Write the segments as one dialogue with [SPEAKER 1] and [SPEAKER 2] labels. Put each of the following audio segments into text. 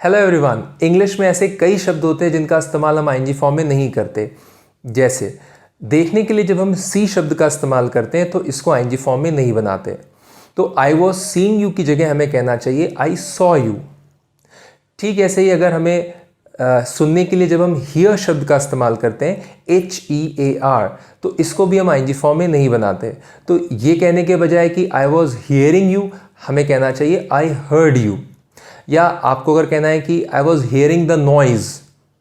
[SPEAKER 1] Hello everyone. English में ऐसे कई शब्द होते हैं जिनका इस्तेमाल हम आईएनजी फॉर्म में नहीं करते। जैसे देखने के लिए जब हम सी शब्द का इस्तेमाल करते हैं तो इसको आईएनजी फॉर्म में नहीं बनाते। तो आई वॉज सीइंग यू की जगह हमें कहना चाहिए आई सॉ यू। ठीक ऐसे ही अगर हमें सुनने के लिए जब हम हियर शब्द का इस्तेमाल करते हैं HEAR, तो इसको भी हम आईएनजी फॉर्म में नहीं बनाते। तो ये कहने के बजाय कि आई वॉज हियरिंग यू, हमें कहना चाहिए आई हर्ड यू। या आपको अगर कहना है कि I was hearing the noise,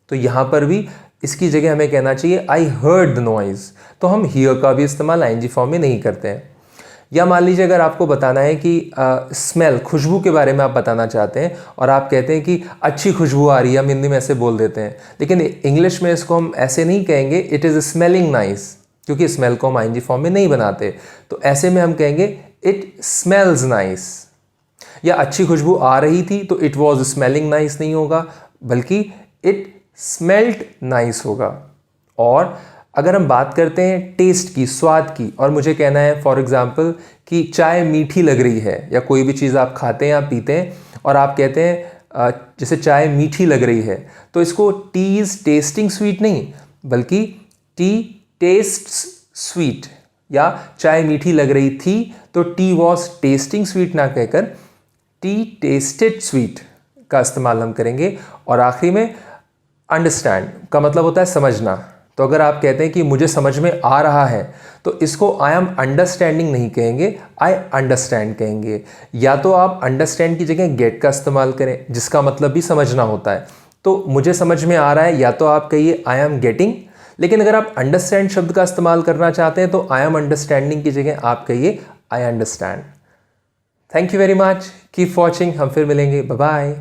[SPEAKER 1] तो यहाँ पर भी इसकी जगह हमें कहना चाहिए आई हर्ड द नॉइज़। तो हम हियर का भी इस्तेमाल आईएनजी फॉर्म में नहीं करते हैं। या मान लीजिए अगर आपको बताना है कि स्मेल, खुशबू के बारे में आप बताना चाहते हैं और आप कहते हैं कि अच्छी खुशबू आ रही है, हम हिंदी में ऐसे बोल देते हैं, लेकिन इंग्लिश में इसको हम ऐसे नहीं कहेंगे इट इज़ स्मेलिंग नाइस, क्योंकि स्मेल को हम आईएनजी फॉर्म में नहीं बनाते। तो ऐसे में हम कहेंगे इट स्मेल्स नाइस। या अच्छी खुशबू आ रही थी तो इट वॉज स्मेलिंग नाइस नहीं होगा, बल्कि इट स्मेल्ट नाइस होगा। और अगर हम बात करते हैं टेस्ट की, स्वाद की, और मुझे कहना है फॉर एग्जांपल कि चाय मीठी लग रही है, या कोई भी चीज़ आप खाते हैं या पीते हैं और आप कहते हैं जैसे चाय मीठी लग रही है, तो इसको टी इज़ टेस्टिंग स्वीट नहीं, बल्कि टी टेस्ट्स स्वीट। या चाय मीठी लग रही थी तो टी वॉज टेस्टिंग स्वीट ना कहकर टी टेस्टेड स्वीट का इस्तेमाल हम करेंगे। और आखिरी में अंडरस्टैंड का मतलब होता है समझना। तो अगर आप कहते हैं कि मुझे समझ में आ रहा है, तो इसको आई एम अंडरस्टैंडिंग नहीं कहेंगे, आई अंडरस्टैंड कहेंगे। या तो आप अंडरस्टैंड की जगह गेट का इस्तेमाल करें, जिसका मतलब भी समझना होता है। तो मुझे समझ में आ रहा है, या तो आप कहिए आई एम गेटिंग। लेकिन अगर आप अंडरस्टैंड शब्द का इस्तेमाल करना चाहते हैं तो आई एम अंडरस्टैंडिंग की जगह आप कहिए I understand. Thank you very much, keep watching. हम फिर मिलेंगे, बाय बाय।